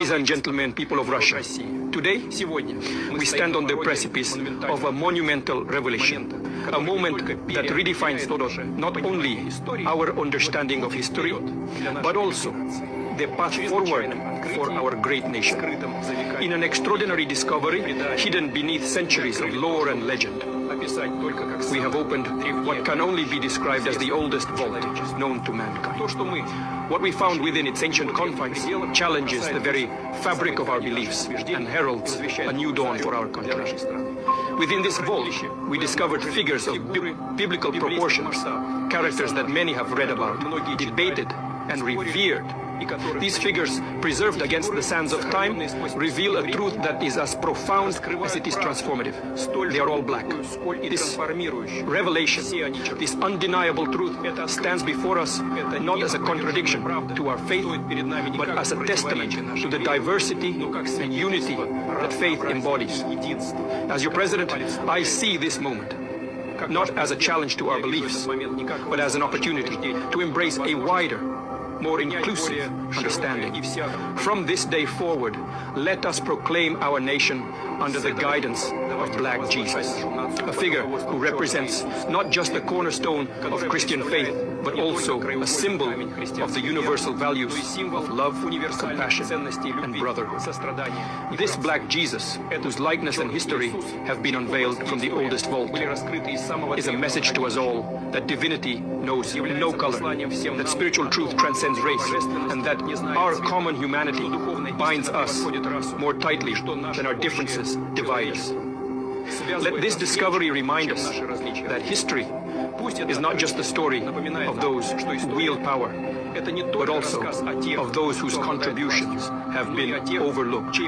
Ladies and gentlemen, people of Russia, today we stand on the precipice of a monumental revelation, a moment that redefines not only our understanding of history, but also the path forward for our great nation. In an extraordinary discovery hidden beneath centuries of lore and legend, we have opened what can only be described as the oldest vault known to mankind. What we found within its ancient confines challenges the very fabric of our beliefs and heralds a new dawn for our country. Within this vault, we discovered figures of biblical proportions, characters that many have read about, debated, and revered. These figures, preserved against the sands of time, reveal a truth that is as profound as it is transformative. They are all black. This revelation, this undeniable truth, stands before us not as a contradiction to our faith, but as a testament to the diversity and unity that faith embodies. As your president, I see this moment not as a challenge to our beliefs, but as an opportunity to embrace a wider, more inclusive understanding. From this day forward, let us proclaim our nation under the guidance of Black Jesus, a figure who represents not just the cornerstone of Christian faith, but also a symbol of the universal values of love, compassion, and brotherhood. This Black Jesus, whose likeness and history have been unveiled from the oldest vault, is a message to us all that divinity knows no color, that spiritual truth transcends race, and that our common humanity binds us more tightly than our differences divide us. Let this discovery remind us that history is not just the story of those who wield power, but also of those whose contributions have been overlooked.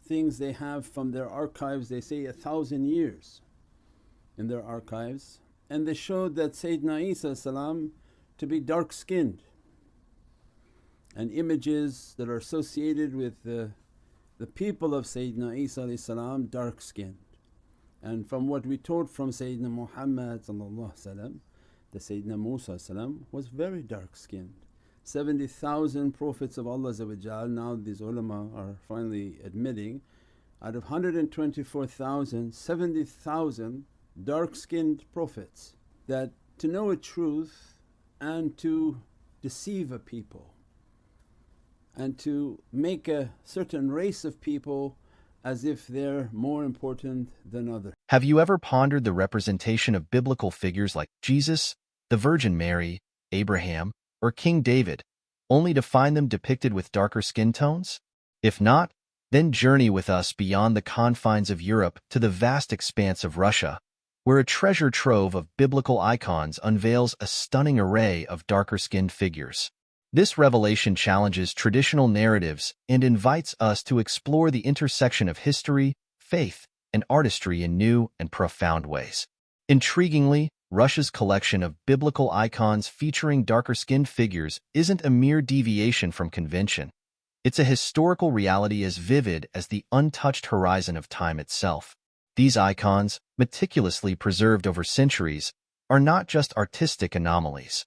Things they have from their archives, they say 1,000 years in their archives, and they showed that Sayyidina Isa salam to be dark-skinned, and images that are associated with the people of Sayyidina Isa salam dark-skinned. And from what we taught from Sayyidina Muhammad that Sayyidina Musa was very dark-skinned. 70,000 prophets of Allah, now these ulama are finally admitting, out of 124,000, 70,000 dark-skinned prophets. That to know a truth and to deceive a people and to make a certain race of people as if they're more important than others. Have you ever pondered the representation of biblical figures like Jesus, the Virgin Mary, Abraham, or King David, only to find them depicted with darker skin tones? If not, then journey with us beyond the confines of Europe to the vast expanse of Russia, where a treasure trove of biblical icons unveils a stunning array of darker-skinned figures. This revelation challenges traditional narratives and invites us to explore the intersection of history, faith, and artistry in new and profound ways. Intriguingly, Russia's collection of biblical icons featuring darker-skinned figures isn't a mere deviation from convention. It's a historical reality as vivid as the untouched horizon of time itself. These icons, meticulously preserved over centuries, are not just artistic anomalies.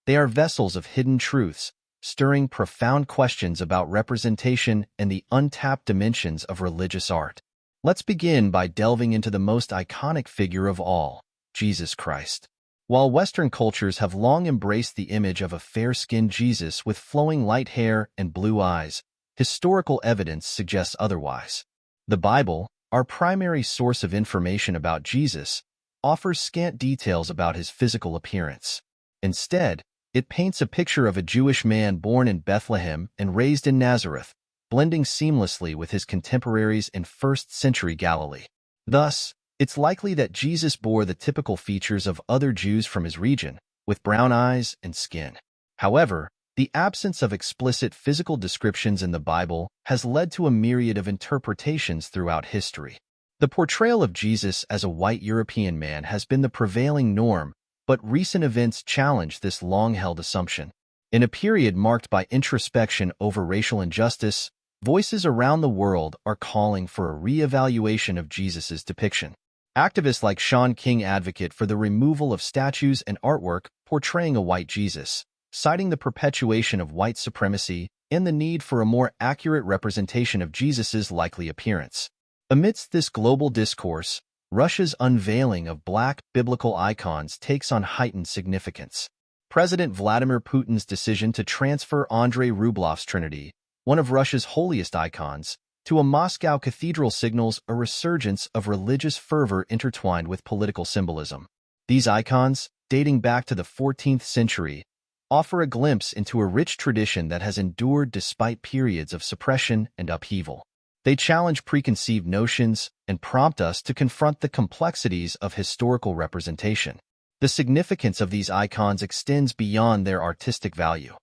They are vessels of hidden truths, stirring profound questions about representation and the untapped dimensions of religious art. Let's begin by delving into the most iconic figure of all, Jesus Christ. While Western cultures have long embraced the image of a fair-skinned Jesus with flowing light hair and blue eyes, historical evidence suggests otherwise. The Bible, our primary source of information about Jesus, offers scant details about his physical appearance. Instead, it paints a picture of a Jewish man born in Bethlehem and raised in Nazareth, blending seamlessly with his contemporaries in first-century Galilee. Thus, it's likely that Jesus bore the typical features of other Jews from his region, with brown eyes and skin. However, the absence of explicit physical descriptions in the Bible has led to a myriad of interpretations throughout history. The portrayal of Jesus as a white European man has been the prevailing norm, but recent events challenge this long-held assumption. In a period marked by introspection over racial injustice, voices around the world are calling for a re-evaluation of Jesus' depiction. Activists like Shaun King advocate for the removal of statues and artwork portraying a white Jesus, citing the perpetuation of white supremacy and the need for a more accurate representation of Jesus's likely appearance. Amidst this global discourse, Russia's unveiling of black biblical icons takes on heightened significance. President Vladimir Putin's decision to transfer Andrei Rublev's Trinity, one of Russia's holiest icons, to a Moscow cathedral signals a resurgence of religious fervor intertwined with political symbolism. These icons, dating back to the 14th century, offer a glimpse into a rich tradition that has endured despite periods of suppression and upheaval. They challenge preconceived notions and prompt us to confront the complexities of historical representation. The significance of these icons extends beyond their artistic value.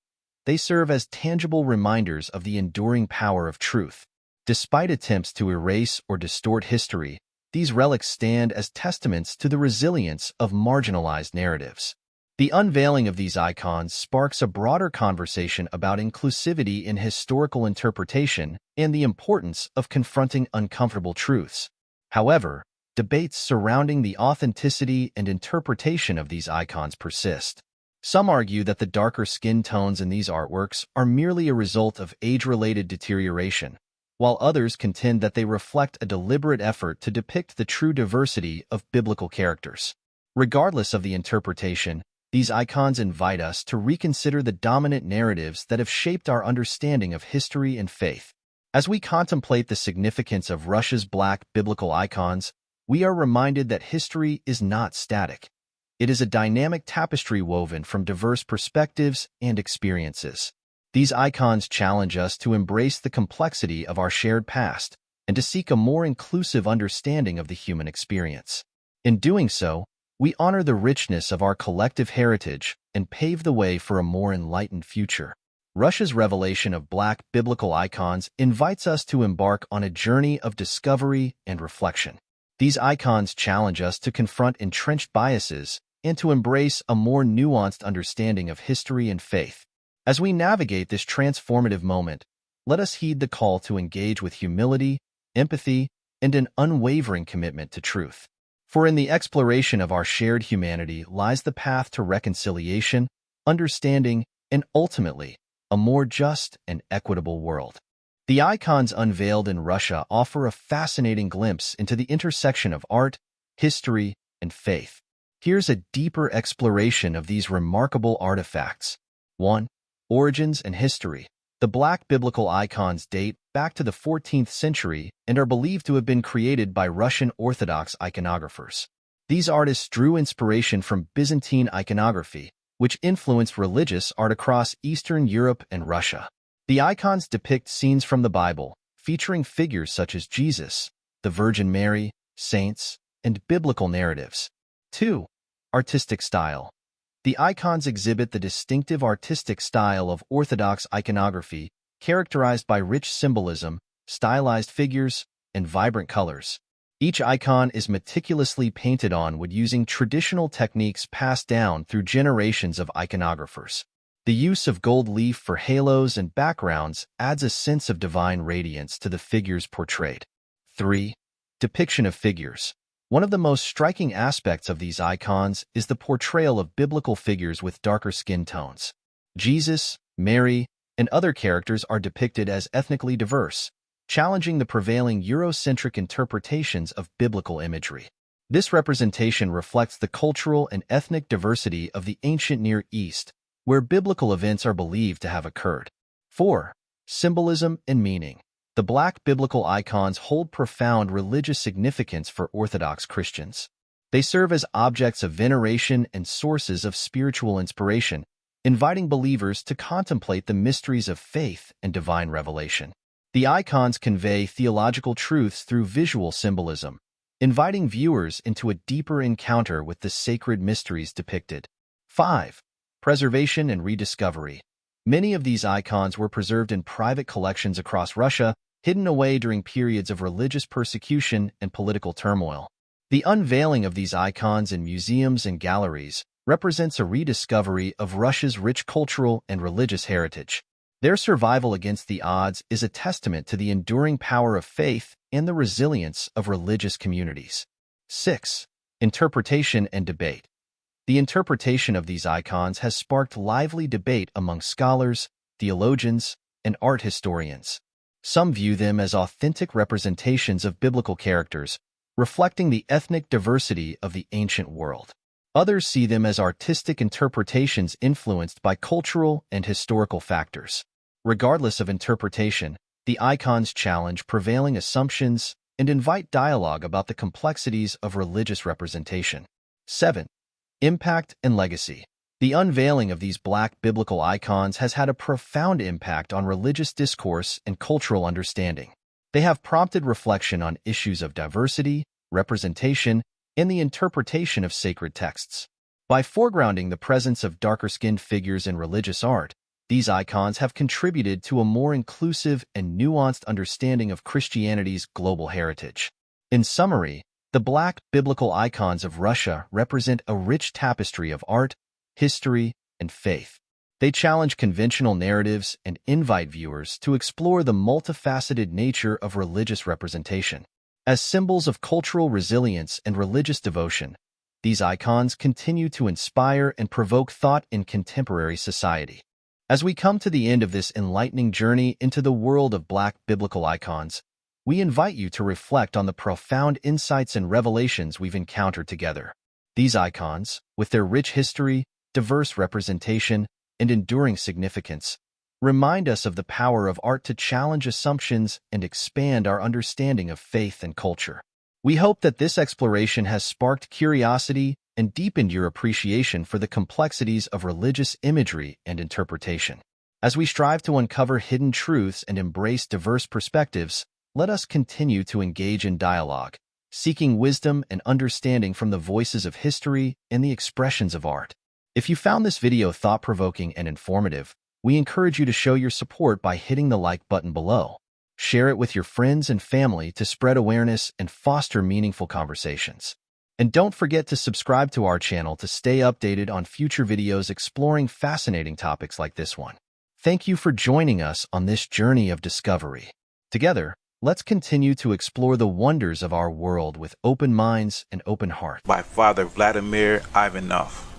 They serve as tangible reminders of the enduring power of truth. Despite attempts to erase or distort history, these relics stand as testaments to the resilience of marginalized narratives. The unveiling of these icons sparks a broader conversation about inclusivity in historical interpretation and the importance of confronting uncomfortable truths. However, debates surrounding the authenticity and interpretation of these icons persist. Some argue that the darker skin tones in these artworks are merely a result of age-related deterioration, while others contend that they reflect a deliberate effort to depict the true diversity of biblical characters. Regardless of the interpretation, these icons invite us to reconsider the dominant narratives that have shaped our understanding of history and faith. As we contemplate the significance of Russia's black biblical icons, we are reminded that history is not static. It is a dynamic tapestry woven from diverse perspectives and experiences. These icons challenge us to embrace the complexity of our shared past and to seek a more inclusive understanding of the human experience. In doing so, we honor the richness of our collective heritage and pave the way for a more enlightened future. Russia's revelation of black biblical icons invites us to embark on a journey of discovery and reflection. These icons challenge us to confront entrenched biases and to embrace a more nuanced understanding of history and faith. As we navigate this transformative moment, let us heed the call to engage with humility, empathy, and an unwavering commitment to truth. For in the exploration of our shared humanity lies the path to reconciliation, understanding, and ultimately, a more just and equitable world. The icons unveiled in Russia offer a fascinating glimpse into the intersection of art, history, and faith. Here's a deeper exploration of these remarkable artifacts. 1. Origins and history. The black biblical icons date back to the 14th century and are believed to have been created by Russian Orthodox iconographers. These artists drew inspiration from Byzantine iconography, which influenced religious art across Eastern Europe and Russia. The icons depict scenes from the Bible, featuring figures such as Jesus, the Virgin Mary, saints, and biblical narratives. 2. Artistic style. The icons exhibit the distinctive artistic style of Orthodox iconography, characterized by rich symbolism, stylized figures, and vibrant colors. Each icon is meticulously painted on wood using traditional techniques passed down through generations of iconographers. The use of gold leaf for halos and backgrounds adds a sense of divine radiance to the figures portrayed. 3. Depiction of figures. One of the most striking aspects of these icons is the portrayal of biblical figures with darker skin tones. Jesus, Mary, and other characters are depicted as ethnically diverse, challenging the prevailing Eurocentric interpretations of biblical imagery. This representation reflects the cultural and ethnic diversity of the ancient Near East, where biblical events are believed to have occurred. 4. Symbolism and meaning. The black biblical icons hold profound religious significance for Orthodox Christians. They serve as objects of veneration and sources of spiritual inspiration, inviting believers to contemplate the mysteries of faith and divine revelation. The icons convey theological truths through visual symbolism, inviting viewers into a deeper encounter with the sacred mysteries depicted. 5. Preservation and rediscovery. Many of these icons were preserved in private collections across Russia, hidden away during periods of religious persecution and political turmoil. The unveiling of these icons in museums and galleries represents a rediscovery of Russia's rich cultural and religious heritage. Their survival against the odds is a testament to the enduring power of faith and the resilience of religious communities. 6. Interpretation and debate. The interpretation of these icons has sparked lively debate among scholars, theologians, and art historians. Some view them as authentic representations of biblical characters, reflecting the ethnic diversity of the ancient world. Others see them as artistic interpretations influenced by cultural and historical factors. Regardless of interpretation, the icons challenge prevailing assumptions and invite dialogue about the complexities of religious representation. 7. Impact and legacy. The unveiling of these Black biblical icons has had a profound impact on religious discourse and cultural understanding. They have prompted reflection on issues of diversity, representation, and the interpretation of sacred texts. By foregrounding the presence of darker-skinned figures in religious art, these icons have contributed to a more inclusive and nuanced understanding of Christianity's global heritage. In summary, the Black biblical icons of Russia represent a rich tapestry of art, history, and faith. They challenge conventional narratives and invite viewers to explore the multifaceted nature of religious representation. As symbols of cultural resilience and religious devotion, these icons continue to inspire and provoke thought in contemporary society. As we come to the end of this enlightening journey into the world of Black biblical icons, we invite you to reflect on the profound insights and revelations we've encountered together. These icons, with their rich history, diverse representation, and enduring significance, remind us of the power of art to challenge assumptions and expand our understanding of faith and culture. We hope that this exploration has sparked curiosity and deepened your appreciation for the complexities of religious imagery and interpretation. As we strive to uncover hidden truths and embrace diverse perspectives, let us continue to engage in dialogue, seeking wisdom and understanding from the voices of history and the expressions of art. If you found this video thought-provoking and informative, we encourage you to show your support by hitting the like button below. Share it with your friends and family to spread awareness and foster meaningful conversations. And don't forget to subscribe to our channel to stay updated on future videos exploring fascinating topics like this one. Thank you for joining us on this journey of discovery. Together, let's continue to explore the wonders of our world with open minds and open hearts. By Father Vladimir Ivanov.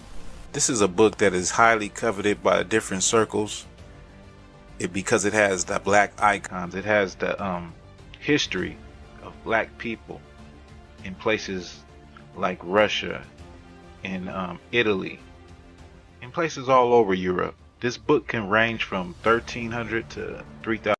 This is a book that is highly coveted by different circles because it has the Black icons. It has the history of Black people in places like Russia and Italy, in places all over Europe. This book can range from 1,300 to 3,000.